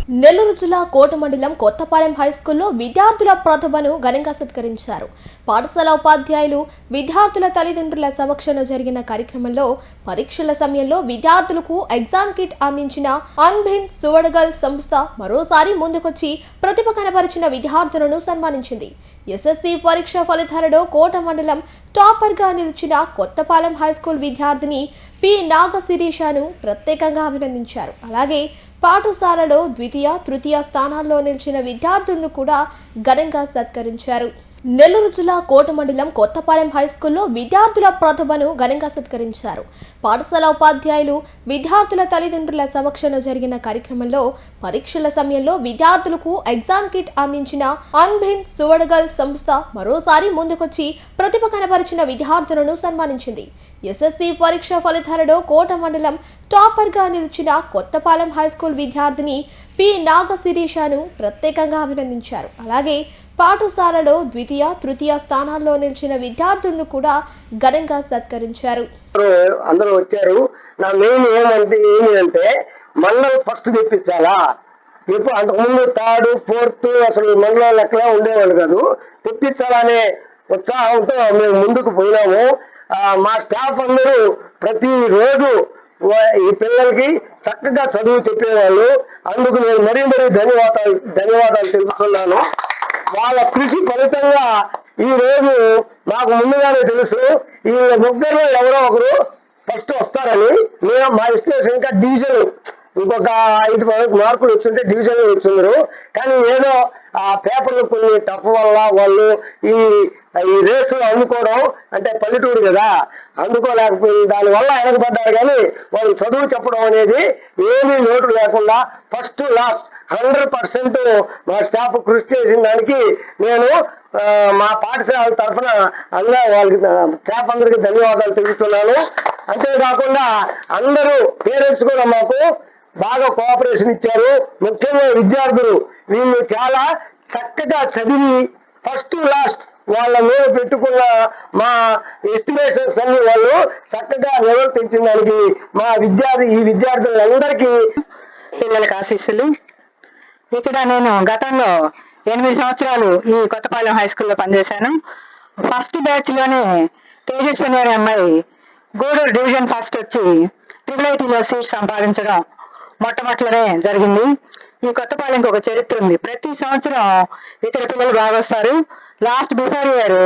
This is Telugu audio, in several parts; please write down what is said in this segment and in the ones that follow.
నెల్లూరు జిల్లా కోట మండలం కొత్తపాలెం హైస్కూల్లో విద్యార్థుల ప్రతిభను ఘనంగా సత్కరించారు. పాఠశాల ఉపాధ్యాయులు, విద్యార్థుల తల్లిదండ్రుల సమక్షంలో జరిగిన కార్యక్రమంలో పరీక్షల సమయంలో విద్యార్థులకు ఎగ్జామ్ కిట్ అందించిన అన్బిన్ సువడగల్ సంస్థ మరోసారి ముందుకొచ్చి ప్రతిభ కనబరిచిన విద్యార్థులను సన్మానించింది. ఎస్ఎస్సీ పరీక్ష ఫలితాలలో కోట మండలం టాపర్గా నిలిచిన కొత్తపాలెం హైస్కూల్ విద్యార్థిని పి నాగశిరీషను ప్రత్యేకంగా అభినందించారు. అలాగే పాఠశాలలో ద్వితీయ, తృతీయ స్థానాల్లో నిలిచిన విద్యార్థులను కూడా ఘనంగా సత్కరించారు. నెల్లూరు జిల్లా కోట మండలం కొత్తపాలెం హైస్కూల్లో విద్యార్థుల ప్రతిభను ఘనంగా సత్కరించారు. పాఠశాల ఉపాధ్యాయులు, విద్యార్థుల తల్లిదండ్రుల సమక్షంలో జరిగిన కార్యక్రమంలో పరీక్షల సమయంలో విద్యార్థులకు ఎగ్జామ్ కిట్ అందించిన అన్బిన్ సువడగల్ సంస్థ మరోసారి ముందుకొచ్చి ప్రతిభ కనబరిచిన విద్యార్థులను సన్మానించింది. ఎస్ఎస్సీ పరీక్ష ఫలితాలలో కోట మండలం టాపర్గా నిలిచిన కొత్తపాలెం హైస్కూల్ విద్యార్థిని పి నాగశిరీషను ప్రత్యేకంగా అభినందించారు. అలాగే పాఠశాలలో ద్వితీయ, తృతీయ స్థానాల్లో నిలిచిన విద్యార్థులను కూడా ఘనంగా సత్కరించారు. అందరూ వచ్చారు. నా మెయిన్ ఏమంటే మండలం ఫస్ట్ తెప్పించాలా. ఇప్పుడు అంతకుముందు థర్డ్, ఫోర్త్ అసలు మండలం లెక్కలా ఉండేవాళ్ళు కాదు. తెప్పించాలనే ఉత్సాహంతో మేము ముందుకు పోయినాము. మా స్టాఫ్ అందరూ ప్రతిరోజు ఈ పిల్లలకి చక్కగా చదువు చెప్పేవాళ్ళు. అందుకు నేను మరీ ధన్యవాదాలు తెలుపుతున్నాను. వాళ్ళ కృషి ఫలితంగా ఈ రోజు మాకు ముందుగానే తెలుసు ఈ ముగ్గురు ఎవరో ఒకరు ఫస్ట్ వస్తారని. మేము మా ఎస్టిమేషన్ ఇంకా డివిజన్ ఇంకొక 5 మార్కులు వచ్చింటే డివిజన్ వచ్చిందరు. కానీ ఏదో ఆ పేపర్లు కొన్ని టఫ్ వల్ల వాళ్ళు ఈ రేసు అందుకోవడం, అంటే పల్లెటూరు కదా, అందుకోలేకపోయి దానివల్ల వెనకబడ్డారు. కానీ వాళ్ళు చదువు చెప్పడం అనేది ఏమీ లోటు లేకుండా ఫస్ట్ లాస్ట్ 100% మా స్టాఫ్ కృషి చేసిన దానికి నేను మా పాఠశాల తరఫున వాళ్ళకి స్టాఫ్ అందరికీ ధన్యవాదాలు తెలుపుతున్నాను. అంతేకాకుండా అందరూ పేరెంట్స్ కూడా మాకు బాగా కోఆపరేషన్ ఇచ్చారు. ముఖ్యంగా విద్యార్థులు వీళ్ళు చాలా చక్కగా చదివి ఫస్ట్ లాస్ట్ వాళ్ళ మీద పెట్టుకున్న మా ఎస్టిమేషన్స్ అన్ని వాళ్ళు చక్కగా నిర్వర్తించిన దానికి మా విద్యార్థులందరికీ పిల్లలకి ఆశీస్సులు. ఇక్కడ నేను గతంలో 8 సంవత్సరాలు ఈ కొత్తపాలెం హై స్కూల్లో పనిచేశాను. ఫస్ట్ బ్యాచ్ లోనే తేజస్విని అనే అమ్మాయి గూడూరు డివిజన్ ఫస్ట్ వచ్చి IIITలో సీట్ సంపాదించడం మొట్టమొదటిలోనే జరిగింది. ఈ కొత్తపాలెంకి ఒక చరిత్ర ఉంది. ప్రతి సంవత్సరం ఇక్కడ పిల్లలు బాగా వస్తారు. లాస్ట్ బిఫోర్ ఇయర్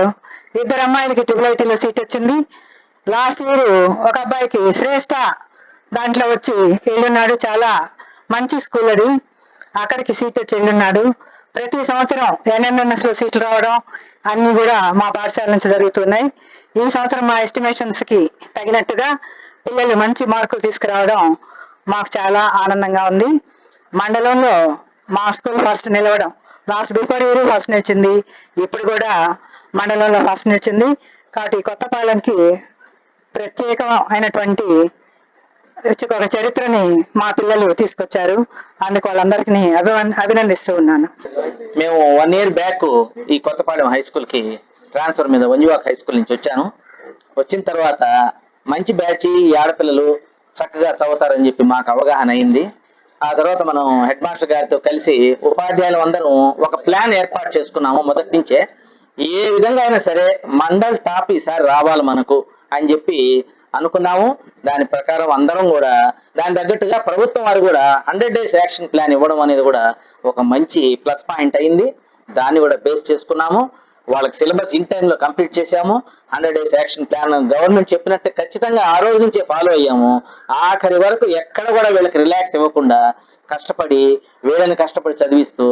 2 అమ్మాయిలకి IIITలో సీట్ వచ్చింది. లాస్ట్ ఇయర్ ఒక అబ్బాయికి శ్రేష్ఠ దాంట్లో వచ్చి వెళ్ళున్నాడు. చాలా మంచి స్కూల్ అది, అక్కడికి సీట్ వచ్చి వెళ్ళున్నాడు. ప్రతి సంవత్సరం NMMS లో సీట్లు రావడం అన్ని కూడా మా పాఠశాల నుంచి జరుగుతున్నాయి. ఈ సంవత్సరం మా ఎస్టిమేషన్స్ కి తగినట్టుగా పిల్లలు మంచి మార్కులు తీసుకురావడం మాకు చాలా ఆనందంగా ఉంది. మండలంలో మా స్కూల్ ఫస్ట్ నిలవడం, లాస్ట్ బిఫోర్ ఇయర్ ఫస్ట్ నిలిచింది, ఇప్పుడు కూడా మండలంలో ఫస్ట్ నిలిచింది. కాబట్టి కొత్తపాలెంకి ప్రత్యేకమైనటువంటి ఒక చరిత్రని మా పిల్లలు తీసుకొచ్చారు. అందుకు వాళ్ళందరికీ అభినందిస్తూ ఉన్నాను. మేము 1 year బ్యాక్ ఈ కొత్తపాలెం హై స్కూల్ కి ట్రాన్స్ఫర్ మీద వంజువాక్ హై స్కూల్ నుంచి వచ్చాను. వచ్చిన తర్వాత మంచి బ్యాచ్, ఈ ఆడపిల్లలు చక్కగా చదువుతారని చెప్పి మాకు అవగాహన అయింది. ఆ తర్వాత మనం హెడ్ మాస్టర్ గారితో కలిసి ఉపాధ్యాయులు అందరం ఒక ప్లాన్ ఏర్పాటు చేసుకున్నాము. మొదటి నుంచే ఏ విధంగా అయినా సరే మండల్ టాప్ ఈసారి రావాలి మనకు అని చెప్పి అనుకున్నాము. దాని ప్రకారం అందరం కూడా దాని తగ్గట్టుగా ప్రభుత్వం వారు కూడా 100 days యాక్షన్ ప్లాన్ ఇవ్వడం అనేది కూడా ఒక మంచి ప్లస్ పాయింట్ అయింది. దాన్ని కూడా బేస్ చేసుకున్నాము. వాళ్ళకి సిలబస్ ఇన్ టైంలో కంప్లీట్ చేశాము. 100 days యాక్షన్ ప్లాన్ గవర్నమెంట్ చెప్పినట్టు ఖచ్చితంగా ఆ రోజు నుంచే ఫాలో అయ్యాము. ఆఖరి వరకు ఎక్కడ కూడా వీళ్ళకి రిలాక్స్ ఇవ్వకుండా వీళ్ళని కష్టపడి చదివిస్తూ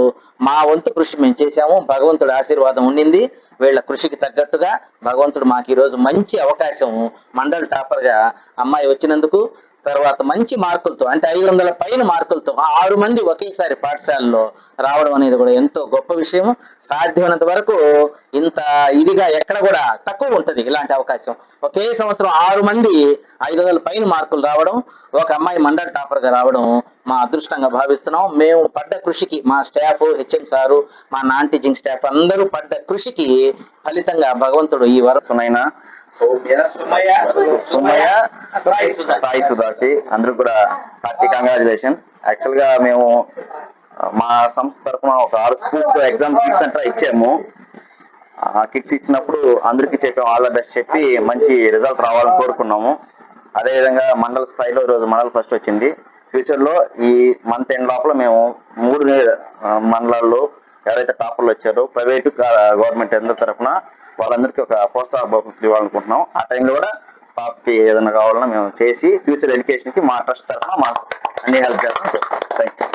మా వంతు కృషి మేము చేశాము. భగవంతుడి ఆశీర్వాదం ఉండింది. వీళ్ళ కృషికి తగ్గట్టుగా భగవంతుడు మాకు ఈరోజు మంచి అవకాశం మండల్ టాపర్ గా అమ్మాయి వచ్చినందుకు, తర్వాత మంచి మార్కులతో అంటే 500 పైన మార్కులతో 6 మంది ఒకేసారి పాఠశాలలో రావడం అనేది కూడా ఎంతో గొప్ప విషయం. సాధ్యమైనంత వరకు ఇంత ఇదిగా ఎక్కడ కూడా తక్కువ ఉంటుంది ఇలాంటి అవకాశం. ఒకే సంవత్సరం 6 మంది 500 పైన మార్కులు రావడం, ఒక అమ్మాయి మండల్ టాపర్ గా రావడం మా అదృష్టంగా భావిస్తున్నాం. మేము పడ్డ కృషికి మా స్టాఫ్, HM సారు, మా నాన్ టీచింగ్ స్టాఫ్ అందరూ పడ్డ కృషికి ఫలితంగా భగవంతుడు ఈ వరసునైనా సాయి సుధాకి అందరూ కూడా హార్టీ కంగ్రాచులేషన్స్. యాక్చువల్ గా మేము మా సంస్థ తరఫున ఒక 6 స్కూల్స్ లో ఎగ్జామ్ కిట్స్ సెంటర్ ఇచ్చాము. కిట్స్ ఇచ్చినప్పుడు అందరికీ చెప్పాము, ఆల్ ద బెస్ట్ చెప్పి మంచి రిజల్ట్ రావాలని కోరుకున్నాము. అదేవిధంగా మండల స్థాయిలో ఈరోజు మండల్ ఫస్ట్ వచ్చింది. ఫ్యూచర్ లో ఈ మంత్ ఎండ్ లోపల మేము 3 మండలాల్లో ఎవరైతే టాపర్లు వచ్చారో ప్రైవేటు గవర్నమెంట్ అందరి తరఫున వాళ్ళందరికీ ఒక ప్రోత్సాహ బహుమతులు ఇవ్వాలనుకుంటున్నాం. ఆ టైంలో కూడా టాప్కి ఏదైనా కావాలన్నా మేము చేసి ఫ్యూచర్ ఎడ్యుకేషన్ కి మా ట్రస్ట్ తరఫున మా అన్ని హెల్ప్ చేస్తాం. Thank you.